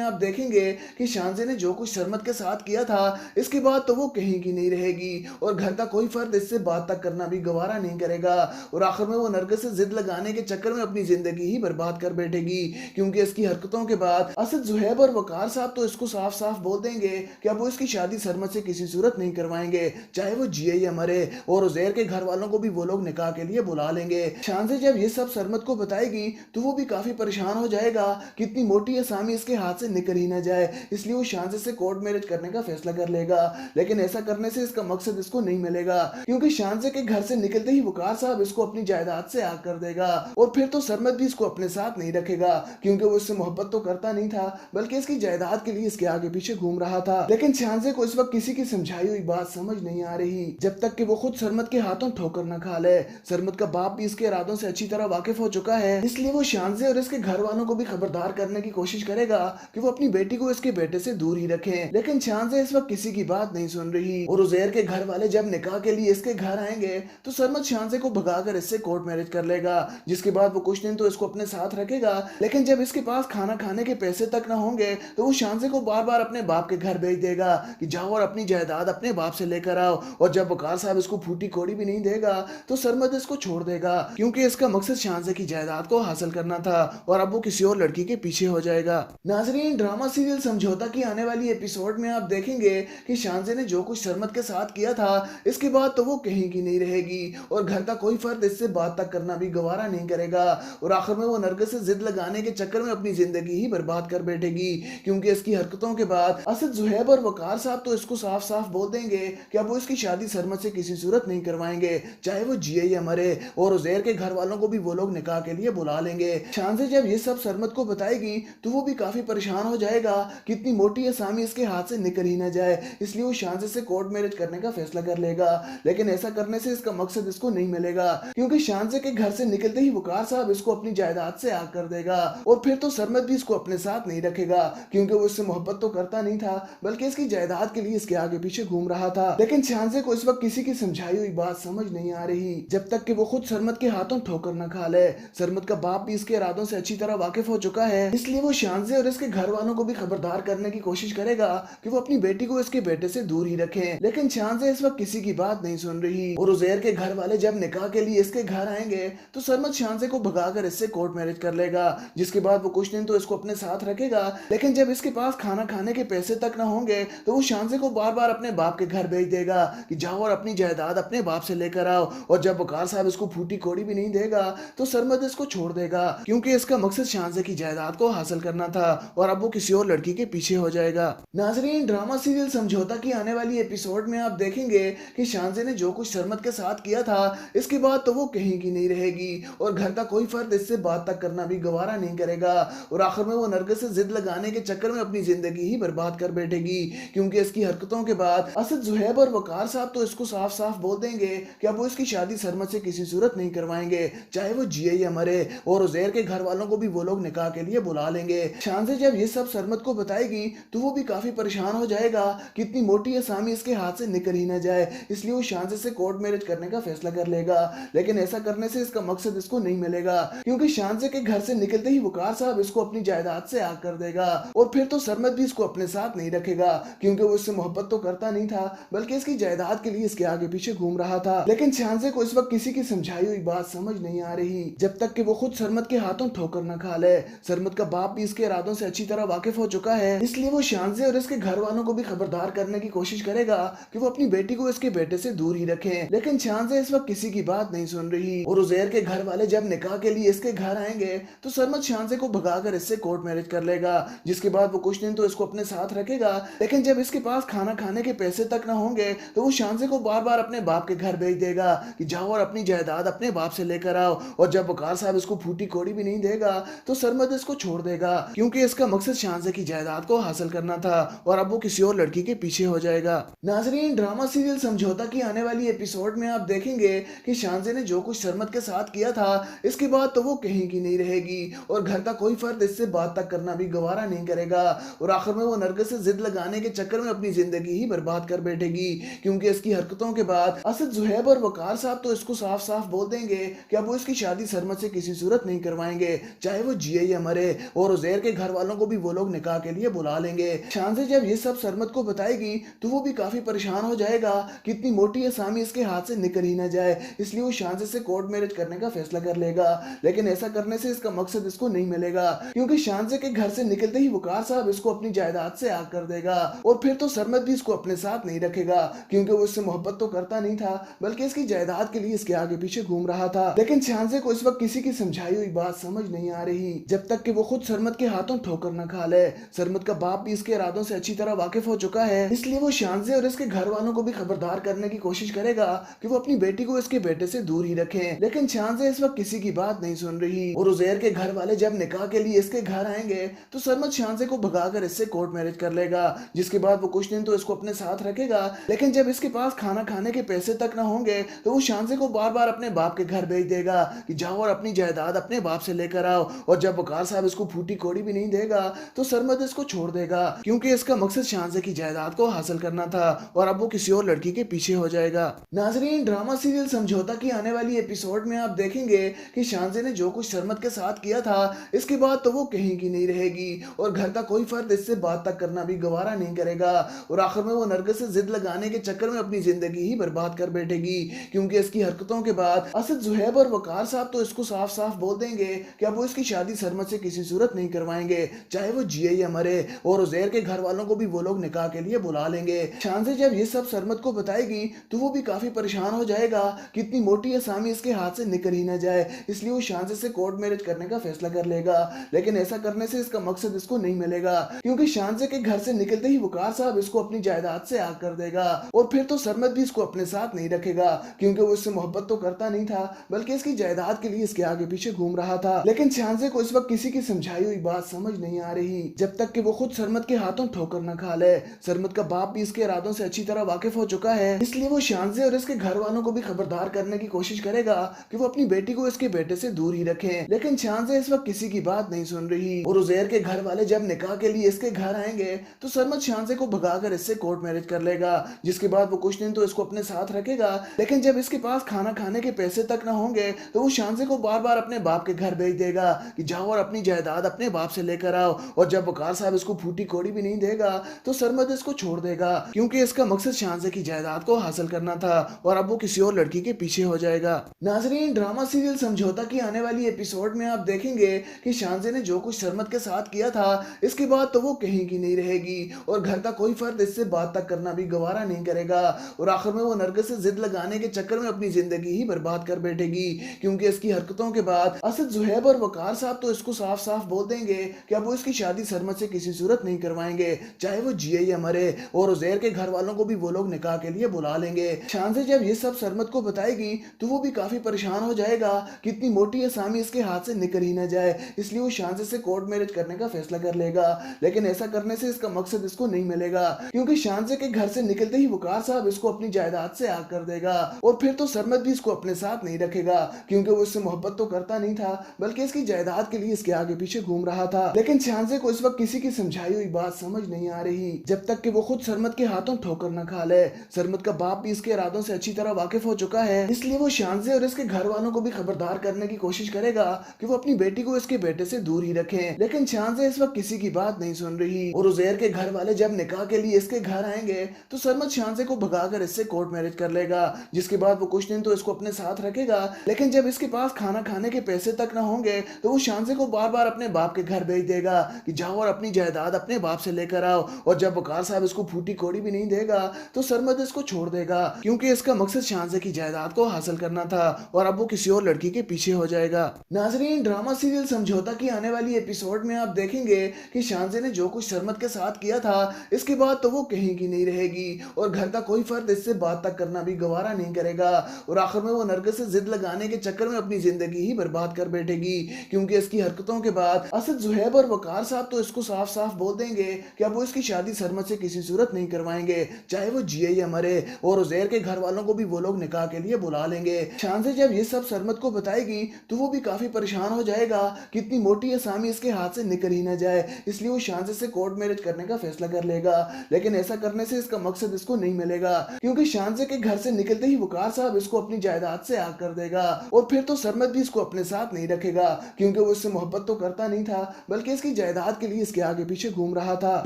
आप देखेंगे कि शांजे ने जो कुछ सरमत के साथ किया था इसके बाद तो वो कहीं की नहीं रहेगी और घर का कोई फर्द इससे बात तक करना भी गवारा नहीं करेगा। और आखिर में वो नरगिस से जिद लगाने के चक्कर में अपनी जिंदगी ही बर्बाद कर बैठेगी, क्योंकि इसकी हरकतों के बाद असद, जुहैब और वकार साहब तो इसको साफ साफ बोल देंगे कि अब वो इसकी शादी सरमत से किसी सूरत नहीं करवाएंगे, चाहे वो जिए या मरे। और उजैर के घर वालों को भी वो लोग निकाह के लिए बुला लेंगे। शांजे जब ये सब सरमत को बताएगी तो वो भी काफी परेशान हो जाएगा कि इतनी मोटी असामी इसके हाथ से निकल ही ना जाए, इसलिए वो शांजे से कोर्ट मैरिज करने का फैसला कर लेगा। लेकिन ऐसा करने से इसका मकसद इसको नहीं मिलेगा, क्योंकि शांजे के घर से निकलते ही वकार साहब इसको अपनी जायदाद से आग कर देगा। और फिर तो सरमत भी इसको अपने साथ नहीं रखेगा, क्योंकि वो इससे मोहब्बत तो करता नहीं था बल्कि इसकी जायदाद के लिए इसके आगे पीछे घूम रहा था। लेकिन शांजे को इस वक्त किसी की समझाई हुई बात समझ नहीं आ रही, जब तक कि वो खुद सरमत के हाथों ठोकर न खा ले। सरमत का बाप भी इसके इरादों से अच्छी तरह वाकिफ हो चुका है, इसलिए वो शांजे और इसके घर वालों को भी खबरदार करने की कोशिश करेगा कि वो अपनी बेटी को इसके बेटे से दूर ही रखें। लेकिन शांजे इस वक्त किसी की बात नहीं सुन रही, और उजैर के घर वाले जब निकाह के लिए इसके घर आएंगे तो सरमत शांजे को भगाकर इससे कोर्ट मैरिज कर लेगा, जिसके बाद वो कुछ दिन तो इसको अपने साथ रखेगा। लेकिन जब इसके पास खाना खाने के पैसे तक ना होंगे तो वो शांजे को बार बार अपने बाप के घर भेज देगा कि जाओ और अपनी जायदाद अपने बाप से लेकर आओ। और जब वकार साहब इसको फूटी कोड़ी भी नहीं देगा तो सरमत इसको छोड़ देगा, क्योंकि इसका मकसद शांजे की जायदाद को हासिल करना था और अब वो किसी और लड़की के पीछे हो जाएगा। नाजरीन, ड्रामा सीरियल समझौता की आने वाली एपिसोड में आप देखेंगे कि शांजे ने जो कुछ सरमत के साथ किया था इसके बाद तो वो कहीं की नहीं रहेगी और घर का कोई फर्द इससे बात तक करना भी गवारा नहीं करेगा। और आखिर में वो नरगिस से जिद लगाने के चक्कर में अपनी जिंदगी ही बर्बाद कर बैठेगी, क्योंकि इसकी हरकतों के बाद असद, जुहैब और वकार साहब तो इसको साफ साफ बोल देंगे कि अब वो इसकी शादी सरमत से किसी सूरत नहीं करवाएंगे, चाहे वो जिए या मरे। और उजैर के घर वालों को भी वो लोग निकाह के लिए बुला लेंगे। शांजे जब ये सब सरमत को बताएगी तो वो भी काफी परेशान हो जाएगा कि इतनी मोटी असामी इसके हाथ से निकल ही ना जाए, इसलिए वो शांजे से कोर्ट मैरिज करने का फैसला कर लेगा। लेकिन ऐसा करने से इसका मकसद इसको नहीं मिलेगा, क्योंकि शांजे के घर से निकलते ही वकार साहब इसको अपनी जायदाद से आग कर देगा। और फिर तो सरमत भी इसको अपने साथ नहीं रखेगा, क्योंकि वो इससे मोहब्बत तो करता नहीं था बल्कि इसकी जायदाद के लिए इसके आगे पीछे घूम रहा था। लेकिन शांजे को इस वक्त किसी की समझाई हुई बात समझ नहीं आ रही, जब तक कि वो खुद सरमत के हाथों ठोकर न खा ले। सरमत का बाप भी इसके इरादों से अच्छी तरह वाकिफ हो चुका है, इसलिए वो शांजे और इसके घर वालों को भी खबरदार करने की कोशिश करेगा कि वो अपनी बेटी को इसके बेटे से दूर ही रखें। लेकिन शांजे इस वक्त किसी की बात नहीं सुन रही, और उजैर के घर वाले जब निकाह के लिए इसके घर आएंगे तो सरमत शांजे को भगाकर इससे कोर्ट मैरिज कर लेगा, जिसके बाद वो कुछ दिन तो इसको अपने साथ रखेगा। लेकिन जब इसके पास खाना खाने के पैसे तक ना होंगे तो वो शांजे को बार बार अपने बाप के घर भेज देगा कि जाओ और अपनी जायदाद अपने बाप से लेकर आओ। और जब वकार साहब इसको फूटी कोड़ी भी नहीं देगा तो सरमत इसको छोड़ देगा, क्योंकि इसका मकसद शांजे की जायदाद को हासिल करना था और अब वो किसी और लड़की के पीछे हो जाएगा। नाजरीन, ड्रामा सीरियल समझौता की आने वाली एपिसोड में आप देखेंगे कि शांजे ने जो कुछ सरमत के साथ किया था इसके बाद तो वो कहीं की नहीं रहेगी और घर का कोई फर्द इससे बात तक करना भी गवारा नहीं करेगा। और आखिर में वो नरगिस से जिद लगाने के चक्कर में अपनी जिंदगी ही बर्बाद कर बैठेगी, क्योंकि इसकी हरकतों के बाद असद, जुहैब और वकार साहब तो इसको साफ साफ बोल देंगे कि अब वो इसकी शादी सरमत से किसी सूरत नहीं करवाएंगे, चाहे वो जिए या मरे। और उजैर के घर वालों को भी वो लोग निकाह के लिए बुला लेंगे। शांजे जब ये सब सरमत को बताएगी तो वो भी काफी परेशान हो जाएगा कि इतनी मोटी असामी इसके हाथ से निकल ही ना जाए, इसलिए वो शांजे से कोर्ट मैरिज करने का फैसला कर लेगा। लेकिन ऐसा करने से इसका मकसद इसको नहीं मिलेगा, क्योंकि शांजे के घर से निकलते ही वकार साहब इसको अपनी जायदाद से आग कर देगा। और फिर तो सरमत भी इसको अपने साथ नहीं रखेगा, क्योंकि वो इससे मोहब्बत तो करता नहीं था बल्कि इसकी जायदाद के लिए इसके आगे पीछे घूम रहा था। लेकिन शांजे को इस वक्त किसी की समझाई हुई बात समझ नहीं आ रही, रही जब तक कि वो खुद सरमत के हाथों ठोकर न खा ले। सरमत का बाप भी इसके इरादों से अच्छी तरह वाकिफ हो चुका है, इसलिए वो शानजे और इसके घर वालों को भी खबरदार करने की कोशिश करेगा कि वो अपनी बेटी को इसके बेटे से दूर ही रखें। लेकिन शानजे इस वक्त किसी की बात नहीं सुन रही और उजैर के घर वाले जब निकाह के लिए इसके घर आएंगे तो सरमत शानजे को भगाकर इससे कोर्ट मैरिज कर लेगा, जिसके बाद वो कुछ दिन तो इसको अपने साथ रखेगा। लेकिन जब इसके पास खाना खाने के पैसे तक न होंगे तो वो शानजे को बार बार अपने बाप के घर भेज देगा कि जाओ और अपनी जायदाद अपने बाप से लेकर आओ। और जब वकार साहब इसको फूटी कोड़ी भी नहीं देगा तो सरमत इसको छोड़ देगा, क्योंकि इसका मकसद शानजे की जायदाद को हासिल करना था और अब वो किसी और लड़की के पीछे हो जाएगा। नाजरीन, ड्रामा सीरियल समझौता की आने वाली एपिसोड में आप देखेंगे कि शानजे ने जो कुछ सरमत के साथ किया था इसके बाद तो वो कहीं की नहीं रहेगी और घर का कोई फर्द इससे बात तक करना भी गवारा नहीं करेगा और आखिर में वो नरगिस से जिद लगाने के चक्कर में अपनी जिंदगी ही बर्बाद कर बैठेगी, क्योंकि इसकी हरकतों के बाद असद, जुहैब और वकार साहब तो इसको साफ साफ बोल देंगे कि अब वो इसकी शादी सरमत से किसी सूरत नहीं करवाएंगे, चाहे वो जिए या मरे। और उजैर के घर वालों को भी वो लोग निकाह के लिए बुला लेंगे। शानजे जब ये सब सरमत को बताएगी तो वो भी काफी परेशान हो जाएगा कि इतनी मोटी असामी इसके हाथ से निकल ही ना जाए, इसलिए वो शानजे से कोर्ट मैरिज करने का फैसला कर लेगा। लेकिन ऐसा करने से इसका मकसद इसको नहीं मिलेगा, क्योंकि शानजे के घर से निकलते ही वकार साहब इसको अपनी जायदाद से आग कर देगा और फिर तो सरमत भी इसको अपने साथ नहीं रखेगा, क्योंकि वो इससे मोहब्बत तो करता नहीं था बल्कि इसकी जायदाद के लिए इसके आगे पीछे घूम रहा था। लेकिन शानजे को इस वक्त किसी की समझाई हुई बात समझ नहीं आ रही जब तक कि वो खुद सरमत के हाथों ठोकर न खा ले। सरमत का बाप भी इसके इरादों से अच्छी तरह वाकिफ हो चुका है, इसलिए वो शानजे और इसके घर वालों को भी खबरदार करने की कोशिश करेगा कि वो अपनी बेटी को इसके बेटे से दूर ही रखें। लेकिन शानजे इस वक्त किसी की बात नहीं सुन रही और उजैर के घर वाले जब निकाह के लिए इसके घर आएंगे तो सरमत शानजे को भगाकर इससे कोर्ट मैरिज कर लेगा, जिसके बाद वो कुछ दिन तो इसको अपने साथ रखेगा। लेकिन जब इसके पास खाना खाने के पैसे तक न होंगे तो वो शानजे को बार बार अपने बाप के घर भेज देगा कि जाओ और अपनी जायदाद अपने बाप से लेकर आओ। और जब वकार साहब इसको फूटी कोड़ी भी नहीं देगा तो सरमत इसको छोड़ देगा, क्योंकि इसका मकसद शानजे की जायदाद को हासिल करना था और अब वो किसी और लड़की के पीछे हो जाएगा। नाजरीन, ड्रामा सीरियल समझौता की आने वाली एपिसोड में आप देखेंगे कि शानजे ने जो कुछ सरमत के साथ किया था इसके बाद तो वो कहीं की नहीं रहेगी और घर का कोई फर्द इससे बात तक करना भी गवारा नहीं करेगा और आखिर में वो नरगिस से जिद लगाने के चक्कर में अपनी जिंदगी ही बर्बाद कर बैठेगी, क्योंकि इसकी हरकतों के बाद असद, जुहैब और वकार साहब तो इसको साफ साफ बोल देंगे कि अब वो इसकी शादी सरमत से किसी सूरत नहीं करवाएंगे, चाहे वो जिए या मरे। और उजैर के घर वालों को भी वो लोग निकाह के लिए बुला लेंगे। शानजे जब ये सब सरमत को बताएगी तो वो भी काफी परेशान हो जाएगा कि इतनी मोटी असामी इसके हाथ से निकल ही ना जाए, इसलिए वो शानजे से कोर्ट मैरिज करने का फैसला कर लेगा। लेकिन ऐसा करने से इसका मकसद इसको नहीं मिलेगा, क्योंकि शानजे के घर से निकलते ही वकार साहब इसको अपनी जायदाद से आग कर देगा और फिर तो सरमत भी इसको अपने साथ नहीं रखेगा, क्योंकि वो इससे मोहब्बत तो करता नहीं था बल्कि इसकी जायदाद के लिए इसके आगे पीछे घूम रहा था। लेकिन शानजे को इस वक्त किसी की समझाई हुई बात समझ नहीं आ रही जब तक कि वो खुद सरमत के हाथों ठोकर न खा ले। सरमत का बाप भी इसके इरादों से अच्छी तरह वाकिफ हो चुका है, इसलिए वो शानजे और इसके घर वालों को भी खबरदार करने की कोशिश करेगा कि वो अपनी बेटी को इसके बेटे से दूर ही रखें। लेकिन शानजे इस वक्त किसी की बात नहीं सुन रही और उजैर के घर वाले जब निकाह के लिए इसके घर आएंगे तो सरमत शानजे को भगाकर इससे कोर्ट मैरिज कर लेगा, जिसके बाद वो कुछ दिन तो इसको अपने साथ रखेगा। लेकिन जब इसके पास खाना खाने के पैसे तक न होंगे तो वो शानजे को बार बार अपने बाप के घर भेज देगा कि जाओ और अपनी जायदाद अपने बाप से लेकर आओ। और जब वकार साहब इसको फूटी कोड़ी भी नहीं देगा तो सरमत इसको छोड़ देगा, क्योंकि इसका मकसद शानजे की जायदाद को हासिल करना था और अब वो किसी और लड़की के पीछे हो जाएगा। नाजरीन, ड्रामा सीरियल समझौता की आने वाली एपिसोड में आप देखेंगे कि शानजे ने जो कुछ सरमत के साथ किया था इसके बाद तो वो कहीं की नहीं रहेगी और घर का कोई फर्द इससे बात तक करना भी गवारा नहीं करेगा और आखिर में वो नरगिस से जिद लगाने के चक्कर में अपनी जिंदगी ही बर्बाद कर बैठेगी, क्योंकि इसकी हरकतों के बाद असद, जुहैब और वकार साहब तो इसको साफ साफ बोल देंगे कि अब वो इसकी शादी सरमत से किसी सूरत नहीं करवाएंगे, चाहे वो जिए या मरे। और उजैर के घर वालों को भी वो लोग निकाह के लिए बुला लेंगे। शानजे जब ये सब सरमत को बताएगी तो वो भी काफी परेशान हो जाएगा कि इतनी मोटी असामी इसके हाथ से निकल ही ना जाए, इसलिए वो शानजे से कोर्ट मैरिज करने का फैसला कर लेगा। लेकिन ऐसा करने से इसका मकसद इसको नहीं मिलेगा, क्योंकि शानजे के घर से निकलते ही वकार साहब इसको अपनी जायदाद से आग कर देगा और फिर तो सरमत भी इसको अपने साथ नहीं रखेगा, क्योंकि वो इससे मोहब्बत तो करता नहीं था बल्कि इसकी जायदाद के लिए इसके आगे पीछे घूम रहा था। लेकिन शानजे को इस वक्त किसी की समझाई हुई बात समझ नहीं आ रही जब तक कि वो खुद सरमत के हाथों ठोकर न खा ले। सरमत का बाप भी इसके इरादों से अच्छी तरह वाकिफ हो चुका है, इसलिए वो शानजे और इसके घर वालों को भी खबरदार करने की कोशिश करेगा कि वो अपनी बेटी को इसके बेटे से दूर ही रखें। लेकिन शानजे इस वक्त किसी की बात नहीं सुन रही और उजैर के घर वाले जब निकाह के लिए इसके घर आएंगे तो सरमत शानजे को भगाकर इससे कोर्ट मैरिज कर लेगा, जिसके बाद वो कुछ दिन तो इसको अपने साथ रखेगा। लेकिन जब इसके इसके पास खाना खाने के पैसे तक ना होंगे तो वो शांजे को बार बार अपने बाप के घर भेज देगा कि जाओ और अपनी जायदाद अपने बाप से लेकर आओ। और जब वकार साहब इसको फूटी कोड़ी भी नहीं देगा तो सरमद इसको छोड़ देगा, क्योंकि इसका मकसद शांजे की जायदाद को हासिल करना था और अब वो किसी और लड़की के पीछे हो जाएगा। नाजरीन, ड्रामा सीरियल समझौता की आने वाली एपिसोड में आप देखेंगे कि शांजे ने जो कुछ सरमद के साथ किया था इसके बाद तो वो कहीं की नहीं रहेगी और घर का कोई फर्द इससे बात तक करना भी गवारा नहीं करेगा और आखिर में वो नरगिस से जिद लगाने के चक्कर में अपनी जिंदगी ही बर्बाद कर बैठेगी, क्योंकि इसकी हरकतों के बाद असद, जुहैब और वकार साहब तो इसको साफ साफ बोल देंगे कि अब वो इसकी शादी सरमद से किसी सूरत नहीं करवाएंगे, चाहे वो जिए या मरे। और उजैर के घर वालों को भी वो लोग निकाह के लिए बुला लेंगे। शांजे जब ये सब सरमद को बताएगी तो वो भी काफी परेशान हो जाएगा कि इतनी मोटी असामी इसके हाथ से निकल ही न जाए, इसलिए वो शांजे से कोर्ट मैरिज करने का फैसला कर लेगा। लेकिन ऐसा करने से इसका मकसद इसको नहीं मिलेगा, क्योंकि शांजे के घर से निकलते ही वकार साहब इसको अपनी जायदाद से आग कर देगा और फिर तो सरमद भी इसको अपने साथ नहीं रखेगा, क्योंकि वो इससे मोहब्बत तो करता नहीं था बल्कि इसकी जायदाद के लिए इसके आगे पीछे घूम रहा था।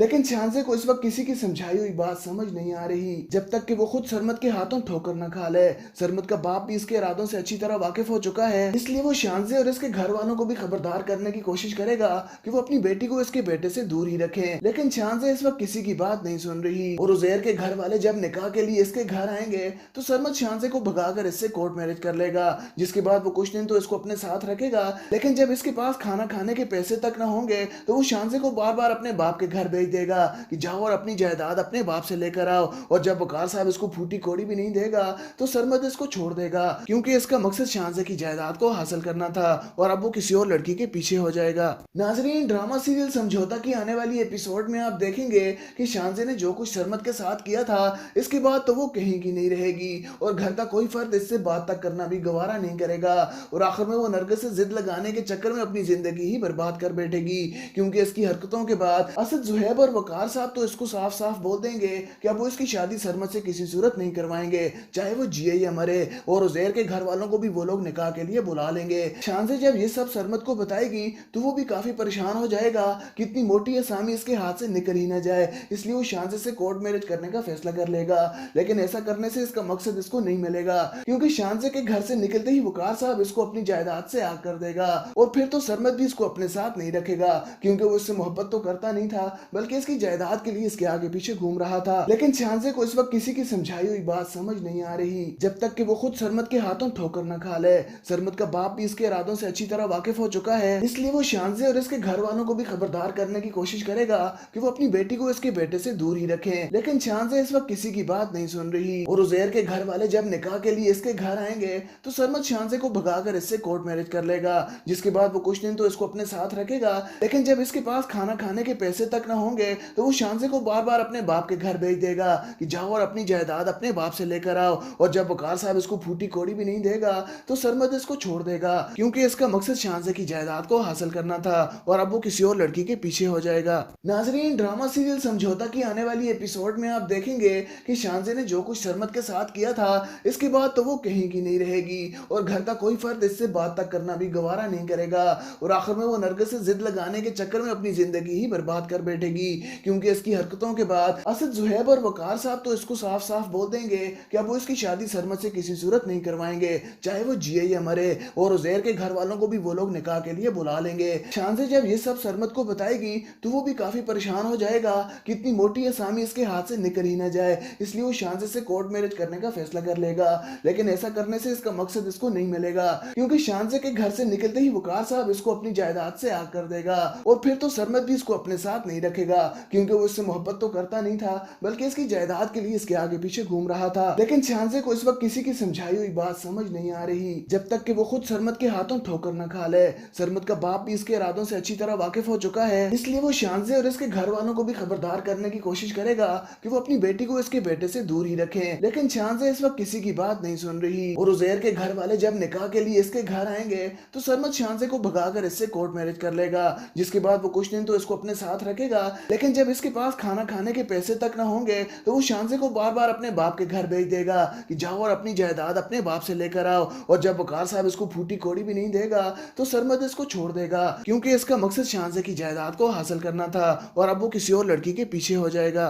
लेकिन शांजे को इस वक्त किसी की समझाई हुई बात समझ नहीं आ रही जब तक कि वो खुद सरमद के हाथों ठोकर न खा ले। सरमद का बाप भी इसके इरादों से अच्छी तरह वाकिफ हो चुका है, इसलिए वो शांजे और इसके घर वालों को भी खबरदार करने की कोशिश करेगा कि वो अपनी बेटी को इसके बेटे से दूर ही रखें। लेकिन शांजे इस वक्त किसी की बात नहीं सुन रही और उजैर के घर वाले जब निकाह के लिए इसके घर आएंगे तो सरमद शांजे को भगाकर इससे कोर्ट मैरिज कर लेगा, जिसके बाद वो कुछ दिन तो इसको अपने साथ रखेगा। लेकिन जब इसके पास खाना खाने के पैसे तक ना होंगे तो वो शांजे को बार बार अपने बाप के घर भेज देगा कि जाओ और अपनी जायदाद अपने बाप से लेकर आओ। और जब वकार साहब इसको फूटी कोड़ी भी नहीं देगा तो सरमद इसको छोड़ देगा, क्योंकि इसका मकसद शांजे की जायदाद को हासिल करना था और अब वो किसी और लड़की के पीछे हो जाएगा। नाजरीन, ड्रामा सीरियल समझौता की आने वाली एपिसोड में आप देखेंगे कि शांजे ने जो कुछ सरमद के साथ किया था इसके बाद तो वो कहीं की नहीं रहेगी और घर का कोई फर्द इससे बात तक करना भी गवारा नहीं करेगा और आखिर में वो नरगिस से जिद लगाने के चक्कर में अपनी जिंदगी ही बर्बाद कर बैठेगी, क्योंकि इसकी हरकतों के बाद असद, जुहैब और वकार साहब तो इसको साफ साफ बोल देंगे कि अब वो इसकी शादी सरमद से किसी सूरत नहीं करवाएंगे, चाहे वो जिए या मरे। और उजैर के घर वालों को भी वो लोग निकाह के लिए बुला लेंगे। शांजे जब ये सब सरमद को बताएगी तो वो भी काफी परेशान हो जाएगा कि इतनी मोटी असामी इसके हाथ से निकल ही न जाए, इसलिए वो शांजे से कोर्ट मैरिज करने का फैसला कर लेगा। लेकिन ऐसा करने से इसका मकसद इसको नहीं मिलेगा, क्योंकि शांजे के घर से निकलते ही वकार साहब इसको अपनी जायदाद से आग कर देगा और फिर तो सरमद भी इसको अपने साथ नहीं रखेगा, क्योंकि वो इससे मोहब्बत तो करता नहीं था बल्कि इसकी जायदाद के लिए इसके आगे पीछे घूम रहा था। लेकिन शांजे को इस वक्त किसी की समझाई हुई बात समझ नहीं आ रही जब तक कि वो खुद सरमद के हाथों ठोकर न खा ले। सरमद का बाप भी इसके इरादों से अच्छी तरह वाकिफ हो चुका है, इसलिए वो शांजे और इसके घर वालों को भी खबरदार करने की कोशिश करेगा कि वो अपनी बेटी को इसके बेटे से दूर ही रखें। लेकिन शांजे इस वक्त किसी की बात नहीं सुन रही और उजैर के घर वाले जब निकाह के लिए इसके घर आएंगे तो सरमद शांजे को भगाकर इससे कोर्ट मैरिज कर लेगा, जिसके बाद वो कुछ दिन तो इसको अपने साथ रखेगा। लेकिन जब इसके पास खाना खाने के पैसे तक ना होंगे तो वो शांजे को बार बार अपने बाप के घर भेज देगा कि जाओ और अपनी जायदाद अपने बाप से लेकर आओ। और जब वकार साहब इसको फूटी कोड़ी भी नहीं देगा तो सरमद इसको छोड़ देगा, क्योंकि इसका मकसद शांजे की जायदाद को हासिल करना था और अब वो किसी और लड़की के पीछे हो जाएगा। नाजरीन, ड्रामा सीरियल समझौता की आने वाली एपिसोड में आप देखेंगे कि शांजे ने जो कुछ सरमद के साथ किया था इसके बाद तो वो कहीं की नहीं रहेगी और घर का कोई फर्द इससे बात तक करना भी गवारा नहीं करेगा और आखिर में वो नरगिस से जिद लगाने के चक्कर में अपनी जिंदगी ही बर्बाद कर बैठेगी, क्योंकि इसकी हरकतों के बाद असद, जुहैब और वकार साहब तो इसको साफ साफ बोल देंगे कि अब वो इसकी शादी सरमद से किसी सूरत नहीं करवाएंगे, चाहे वो जिए या मरे। और उजैर के घर वालों को भी वो लोग निकाह के लिए बुला लेंगे। शांजे जब ये सब सरमद को बताएगी तो वो भी काफी परेशान हो जाएगा कि इतनी मोटी असामी इसके हाथ से निकल ही न जाए, इसलिए वो शांजे से कोर्ट मैरिज करने का फैसला कर लेगा। लेकिन ऐसा करने से इसका मकसद इसको नहीं मिलेगा, क्योंकि शांजे के घर से निकलते ही वकार साहब इसको अपनी जायदाद से आग कर देगा और फिर तो सरमद भी इसको अपने साथ नहीं रखेगा, क्योंकि वो इससे मोहब्बत तो करता नहीं था बल्कि इसकी जायदाद के लिए इसके आगे पीछे घूम रहा था। लेकिन शांजे को इस वक्त किसी की समझाई हुई बात समझ नहीं आ रही जब तक कि वो खुद सरमद के हाथों ठोकर न खा ले। सरमद का बाप भी इसके इरादों से अच्छी तरह वाकिफ हो चुका है, इसलिए वो शांजे और इसके घर वालों को भी खबरदार करने की कोशिश करेगा कि वो अपनी बेटी को इसके बेटे से दूर ही रखें। लेकिन शांजे इस वक्त किसी की बात नहीं सुन रही और उजैर के घर वाले जब निकाह के लिए इसके घर आएंगे तो सरमद शांजे को भगाकर इससे कोर्ट मैरिज कर लेगा, जिसके बाद वो कुछ दिन तो इसको अपने साथ रखेगा। लेकिन जब इसके पास खाना खाने के पैसे तक ना होंगे तो वो शांजे को बार बार अपने बाप के घर भेज देगा कि जाओ और अपनी जायदाद अपने बाप से लेकर आओ। और जब वकार साहब इसको फूटी कोड़ी भी नहीं देगा तो सरमद इसको छोड़ देगा, क्योंकि इसका मकसद शांजे की जायदाद को हासिल करना था और अब वो किसी और लड़की के पीछे हो जाएगा।